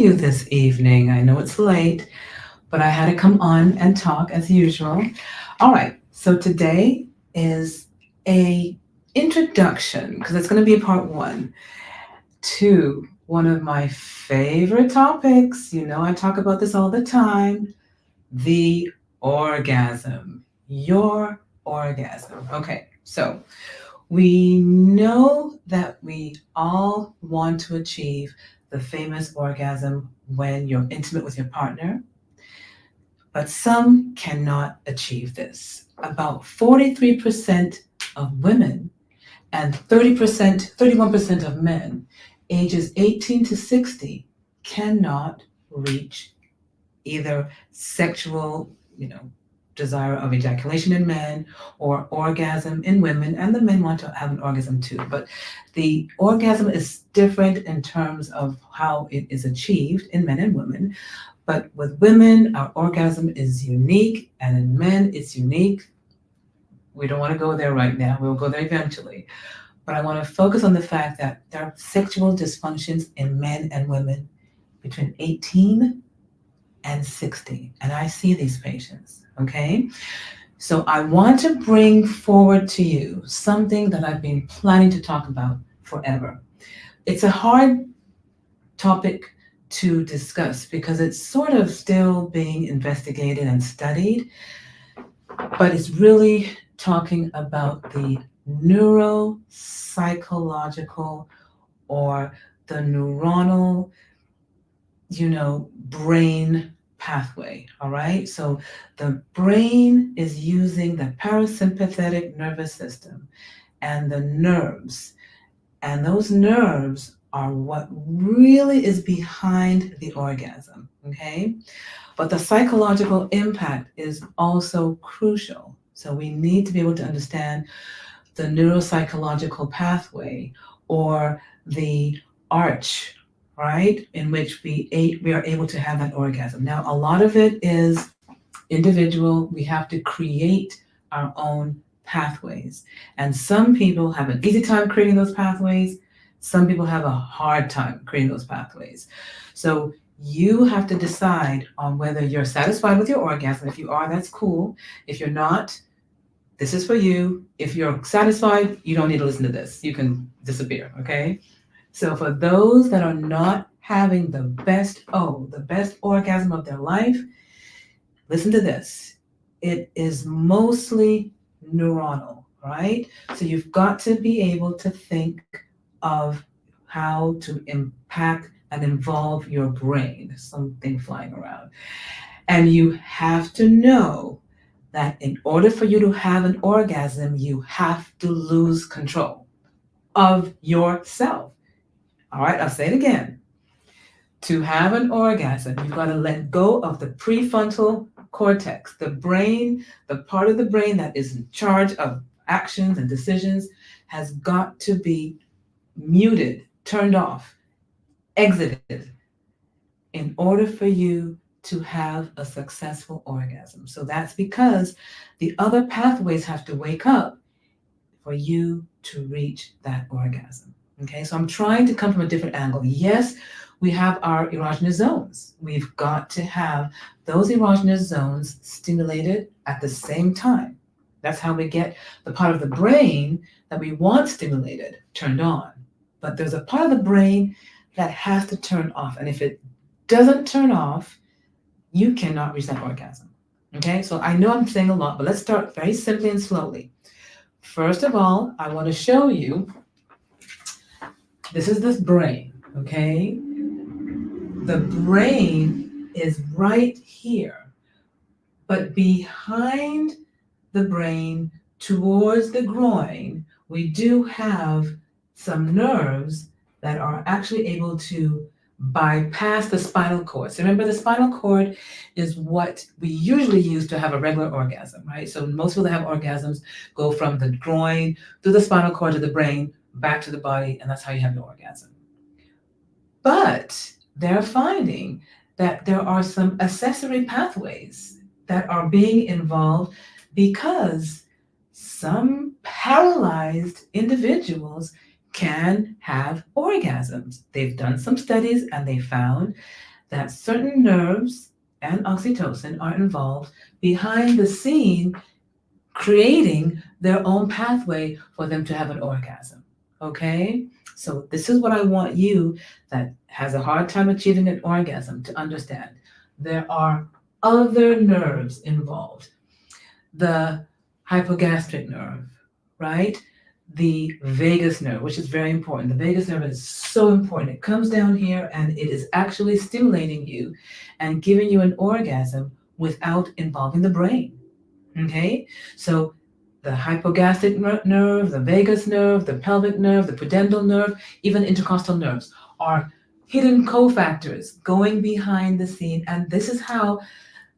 you this evening? I know it's late, but I had to come on and talk as usual. All right, so today is a introduction because it's going to be part one to one of my favorite topics. You know, I talk about this all the time, the orgasm. Your orgasm. Okay, so we know that we all want to achieve the famous orgasm when you're intimate with your partner, but some cannot achieve this. About 43% of women and 31% of men ages 18 to 60 cannot reach either sexual, desire of ejaculation in men or orgasm in women, and the men want to have an orgasm too. But the orgasm is different in terms of how it is achieved in men and women. But with women, our orgasm is unique, and in men, it's unique. We don't want to go there right now. We'll go there eventually. But I want to focus on the fact that there are sexual dysfunctions in men and women between 18 and 60. And I see these patients, okay? So I want to bring forward to you something that I've been planning to talk about forever. It's a hard topic to discuss because it's sort of still being investigated and studied, but it's really talking about the neuropsychological or the neuronal, brain pathway. All right. So the brain is using the parasympathetic nervous system and the nerves. And those nerves are what really is behind the orgasm. Okay. But the psychological impact is also crucial. So we need to be able to understand the neuropsychological pathway or the arch, right, in which we are able to have that orgasm. Now, a lot of it is individual. We have to create our own pathways. And some people have an easy time creating those pathways. Some people have a hard time creating those pathways. So you have to decide on whether you're satisfied with your orgasm. If you are, that's cool. If you're not, this is for you. If you're satisfied, you don't need to listen to this. You can disappear, okay? So for those that are not having the best orgasm of their life, listen to this. It is mostly neuronal, right? So you've got to be able to think of how to impact and involve your brain. There's something flying around. And you have to know that in order for you to have an orgasm, you have to lose control of yourself. All right, I'll say it again. To have an orgasm, you've got to let go of the prefrontal cortex, the brain, the part of the brain that is in charge of actions and decisions, has got to be muted, turned off, exited in order for you to have a successful orgasm. So that's because the other pathways have to wake up for you to reach that orgasm. Okay, so I'm trying to come from a different angle. Yes, we have our erogenous zones. We've got to have those erogenous zones stimulated at the same time. That's how we get the part of the brain that we want stimulated turned on. But there's a part of the brain that has to turn off. And if it doesn't turn off, you cannot reach that orgasm. Okay, so I know I'm saying a lot, but let's start very simply and slowly. First of all, I want to show you, this is this brain, okay? The brain is right here, but behind the brain towards the groin, we do have some nerves that are actually able to bypass the spinal cord. So remember, the spinal cord is what we usually use to have a regular orgasm, right? So most people that have orgasms go from the groin through the spinal cord to the brain, back to the body, and that's how you have your orgasm. But they're finding that there are some accessory pathways that are being involved because some paralyzed individuals can have orgasms. They've done some studies and they found that certain nerves and oxytocin are involved behind the scene, creating their own pathway for them to have an orgasm. Okay? So, this is what I want you that has a hard time achieving an orgasm to understand. There are other nerves involved. The hypogastric nerve, right? The vagus nerve, which is very important. The vagus nerve is so important. It comes down here and it is actually stimulating you and giving you an orgasm without involving the brain. Okay? So the hypogastric nerve, the vagus nerve, the pelvic nerve, the pudendal nerve, even intercostal nerves are hidden cofactors going behind the scene. And this is how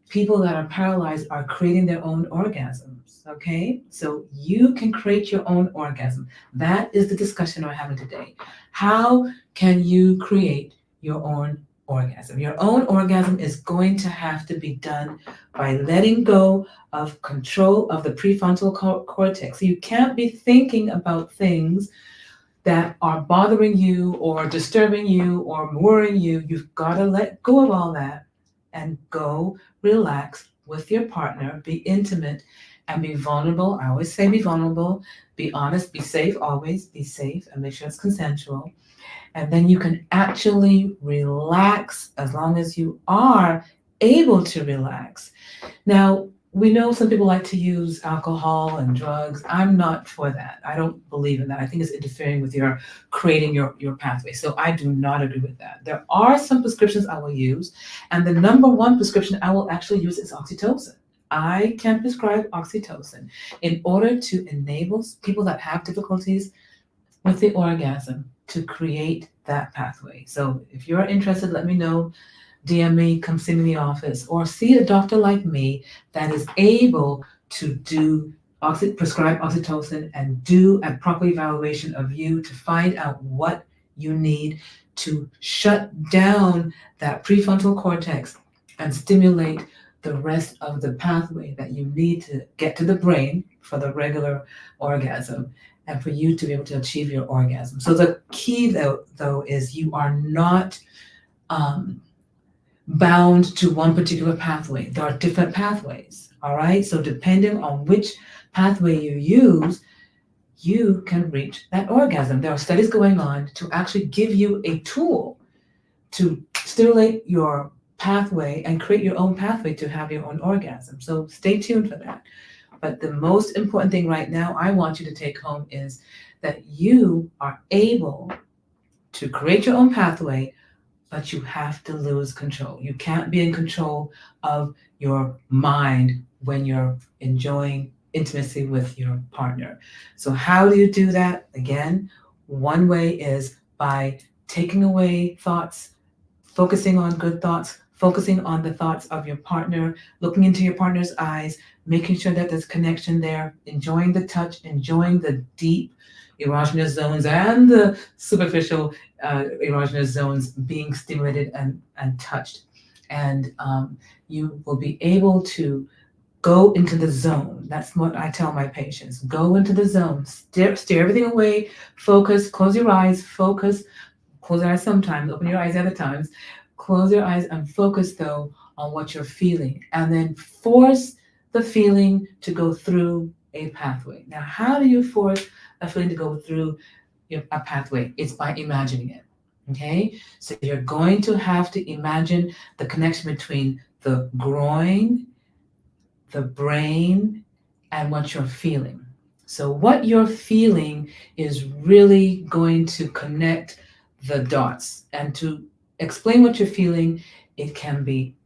people that are paralyzed are creating their own orgasms. Okay? So you can create your own orgasm. That is the discussion we're having today. How can you create your own orgasm? Your own orgasm is going to have to be done by letting go of control of the prefrontal cortex. So you can't be thinking about things that are bothering you or disturbing you or worrying you. You've got to let go of all that and go relax with your partner, be intimate and be vulnerable. I always say be vulnerable, be honest, be safe, always be safe and make sure it's consensual. And then you can actually relax as long as you are able to relax. Now, we know some people like to use alcohol and drugs. I'm not for that. I don't believe in that. I think it's interfering with your creating your pathway. So I do not agree with that. There are some prescriptions I will use, and the number one prescription I will actually use is oxytocin. I can prescribe oxytocin in order to enable people that have difficulties with the orgasm to create that pathway. So if you're interested, let me know. DM me, come see me in the office, or see a doctor like me that is able to prescribe oxytocin and do a proper evaluation of you to find out what you need to shut down that prefrontal cortex and stimulate the rest of the pathway that you need to get to the brain for the regular orgasm and for you to be able to achieve your orgasm. So the key though is you are not bound to one particular pathway. There are different pathways, all right? So depending on which pathway you use, you can reach that orgasm. There are studies going on to actually give you a tool to stimulate your pathway and create your own pathway to have your own orgasm. So stay tuned for that. But the most important thing right now I want you to take home is that you are able to create your own pathway, but you have to lose control. You can't be in control of your mind when you're enjoying intimacy with your partner. So how do you do that? Again, one way is by taking away thoughts, focusing on good thoughts, focusing on the thoughts of your partner, looking into your partner's eyes, making sure that there's connection there, enjoying the touch, enjoying the deep erogenous zones and the superficial erogenous zones being stimulated and touched. And you will be able to go into the zone. That's what I tell my patients. Go into the zone, steer everything away, focus, close your eyes, focus, close your eyes sometimes, open your eyes other times, close your eyes and focus though on what you're feeling. And then force the feeling to go through a pathway. Now, how do you force a feeling to go through a pathway? It's by imagining it. Okay, so you're going to have to imagine the connection between the groin, the brain, and what you're feeling. So what you're feeling is really going to connect the dots. And to explain what you're feeling, it can be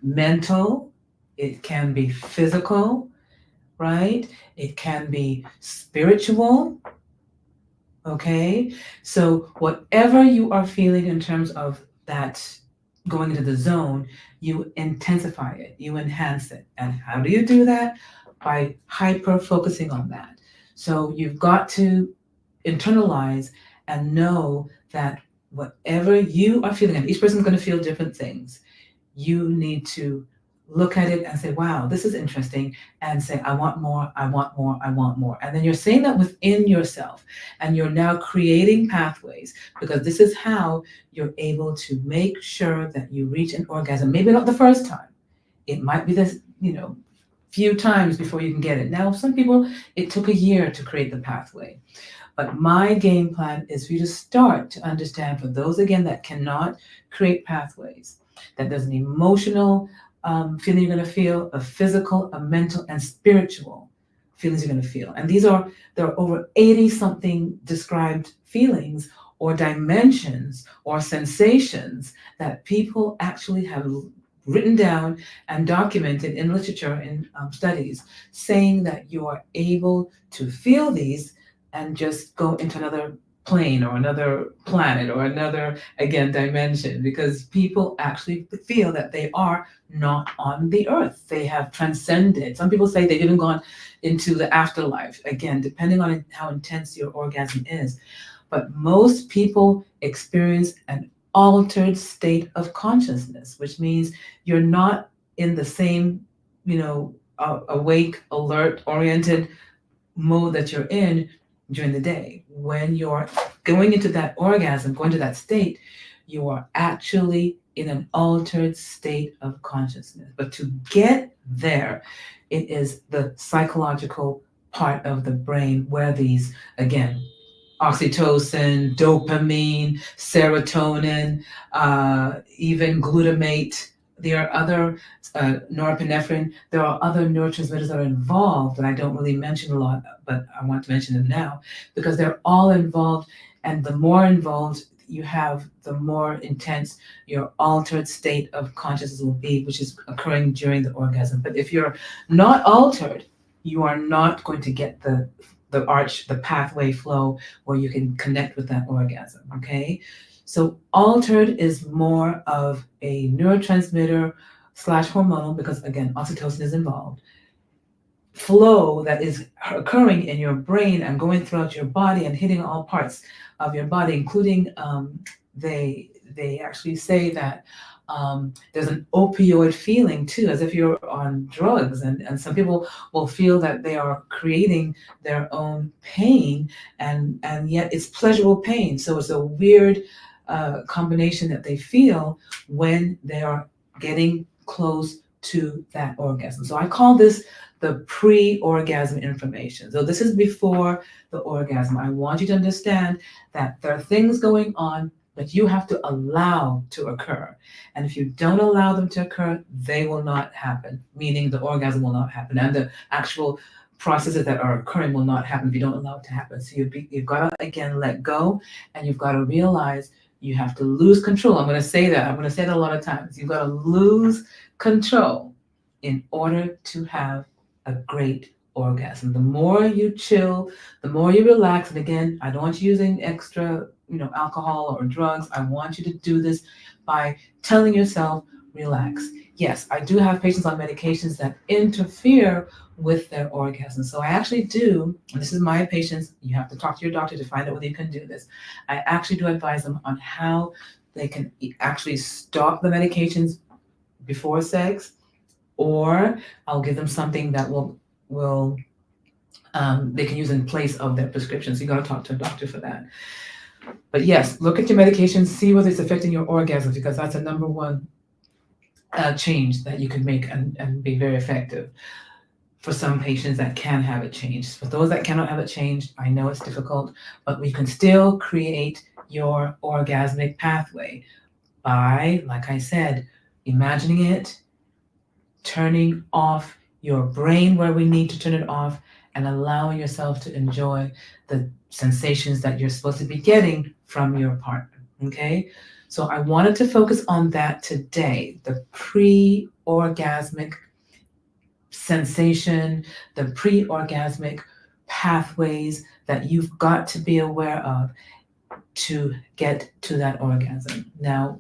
mental, it can be physical, right? It can be spiritual. Okay, so whatever you are feeling in terms of that going into the zone, you intensify it, you enhance it. And how do you do that? By hyper focusing on that. So you've got to internalize and know that whatever you are feeling, and each person's going to feel different things, you need to look at it and say, wow, this is interesting, and say, I want more, I want more, I want more. And then you're saying that within yourself, and you're now creating pathways, because this is how you're able to make sure that you reach an orgasm. Maybe not the first time. It might be this, few times before you can get it. Now, some people, it took a year to create the pathway. But my game plan is for you to start to understand, for those again that cannot create pathways, that there's an emotional feeling you're going to feel, a physical, a mental, and spiritual feelings you're going to feel. And there are over 80 something described feelings or dimensions or sensations that people actually have written down and documented in literature, in studies, saying that you are able to feel these and just go into another plane or another planet or another, again, dimension, because people actually feel that they are not on the earth. They have transcended. Some people say they've even gone into the afterlife, again, depending on how intense your orgasm is. But most people experience an altered state of consciousness, which means you're not in the same, awake, alert, oriented mode that you're in during the day. When you're going into that orgasm, going to that state, you are actually in an altered state of consciousness. But to get there, it is the psychological part of the brain where these, again, oxytocin, dopamine, serotonin, even glutamate. There are other norepinephrine. There are other neurotransmitters that are involved that I don't really mention a lot, but I want to mention them now because they're all involved. And the more involved you have, the more intense your altered state of consciousness will be, which is occurring during the orgasm. But if you're not altered, you are not going to get the pathway flow where you can connect with that orgasm, okay? So altered is more of a neurotransmitter / hormonal, because again, oxytocin is involved, flow that is occurring in your brain and going throughout your body and hitting all parts of your body, including, they actually say that there's an opioid feeling too, as if you're on drugs. And some people will feel that they are creating their own pain, and yet it's pleasurable pain. So it's a weird combination that they feel when they are getting close to that orgasm. So I call this the pre-orgasm information. So this is before the orgasm. I want you to understand that there are things going on that you have to allow to occur. And if you don't allow them to occur, they will not happen, meaning the orgasm will not happen. And the actual processes that are occurring will not happen if you don't allow it to happen. So you've got to, again, let go, and you've got to realize you have to lose control. I'm going to say that. I'm going to say that a lot of times. You've got to lose control in order to have a great orgasm. The more you chill, the more you relax. And again, I don't want you using extra, alcohol or drugs. I want you to do this by telling yourself, relax. Yes, I do have patients on medications that interfere with their orgasm. So I actually do, and this is my patients, you have to talk to your doctor to find out whether you can do this. I actually do advise them on how they can actually stop the medications before sex, or I'll give them something that will they can use in place of their prescription. So you got to talk to a doctor for that. But yes, look at your medications, see whether it's affecting your orgasm, because that's a number one change that you can make and be very effective for some patients that can have it changed. For those that cannot have it changed, I know it's difficult, but we can still create your orgasmic pathway by, like I said, imagining it, turning off your brain where we need to turn it off, and allowing yourself to enjoy the sensations that you're supposed to be getting from your partner, okay? So I wanted to focus on that today, the pre-orgasmic sensation, the pre-orgasmic pathways that you've got to be aware of to get to that orgasm. Now,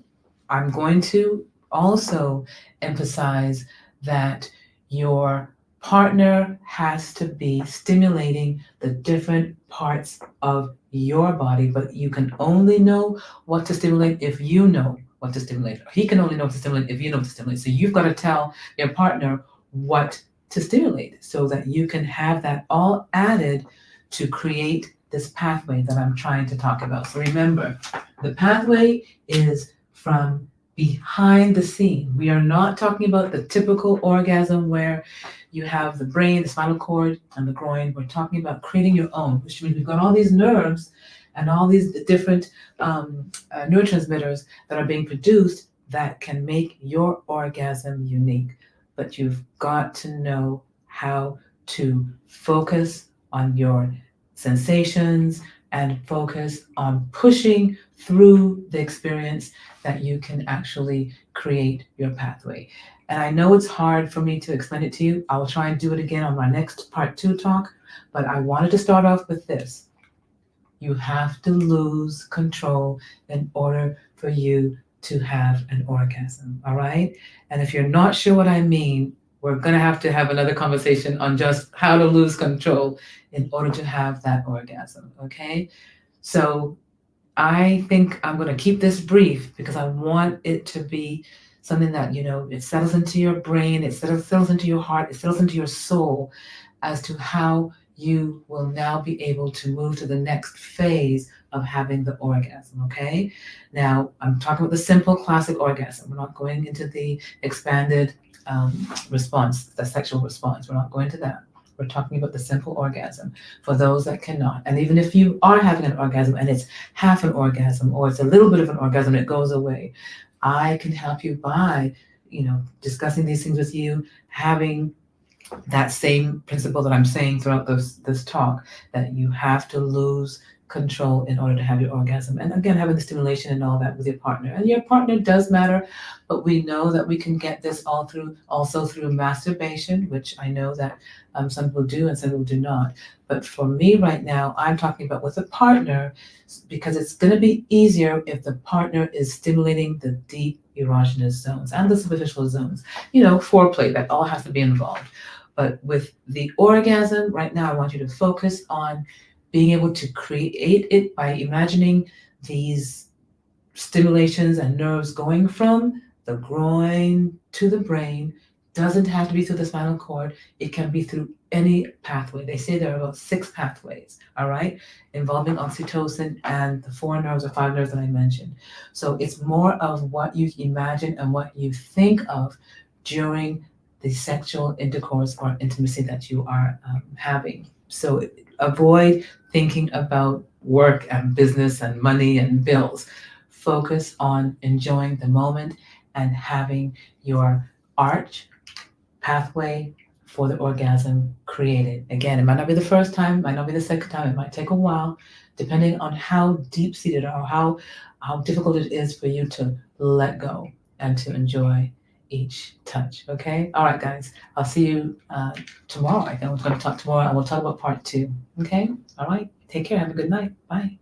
I'm going to also emphasize that your partner has to be stimulating the different parts of your body, but you can only know what to stimulate if you know what to stimulate. He can only know what to stimulate if you know what to stimulate. So you've got to tell your partner what to stimulate so that you can have that all added to create this pathway that I'm trying to talk about. So remember, the pathway is from behind the scene. We are not talking about the typical orgasm where you have the brain, the spinal cord, and the groin. We're talking about creating your own, which means we've got all these nerves and all these different neurotransmitters that are being produced that can make your orgasm unique. But you've got to know how to focus on your sensations and focus on pushing through the experience that you can actually create your pathway. And I know it's hard for me to explain it to you. I will try and do it again on my next part 2 talk, but I wanted to start off with this. You have to lose control in order for you to have an orgasm, all right? And if you're not sure what I mean, we're going to have another conversation on just how to lose control in order to have that orgasm, okay? So I think I'm going to keep this brief because I want it to be something that, it settles into your brain, it settles into your heart, it settles into your soul as to how you will now be able to move to the next phase of having the orgasm, okay? Now, I'm talking about the simple classic orgasm. We're not going into the expanded response, the sexual response. We're not going to that. We're talking about the simple orgasm for those that cannot. And even if you are having an orgasm and it's half an orgasm or it's a little bit of an orgasm and it goes away, I can help you by, discussing these things with you, having that same principle that I'm saying throughout this talk, that you have to lose control in order to have your orgasm. And again, having the stimulation and all that with your partner. And your partner does matter, but we know that we can get this also through masturbation, which I know that some people do and some people do not. But for me right now, I'm talking about with a partner because it's going to be easier if the partner is stimulating the deep erogenous zones and the superficial zones. Foreplay, that all has to be involved. But with the orgasm, right now, I want you to focus on being able to create it by imagining these stimulations and nerves going from the groin to the brain. Doesn't have to be through the spinal cord. It can be through any pathway. They say there are about 6 pathways, all right, involving oxytocin and the 4 nerves or 5 nerves that I mentioned. So it's more of what you imagine and what you think of during the sexual intercourse or intimacy that you are having. So avoid thinking about work and business and money and bills. Focus on enjoying the moment and having your arch pathway for the orgasm created. Again, it might not be the first time, might not be the second time, it might take a while, depending on how deep-seated or how difficult it is for you to let go and to enjoy each touch, okay? All right, guys, I'll see you tomorrow. I think we're going to talk tomorrow, and we'll talk about part 2, okay? All right, take care, have a good night, bye.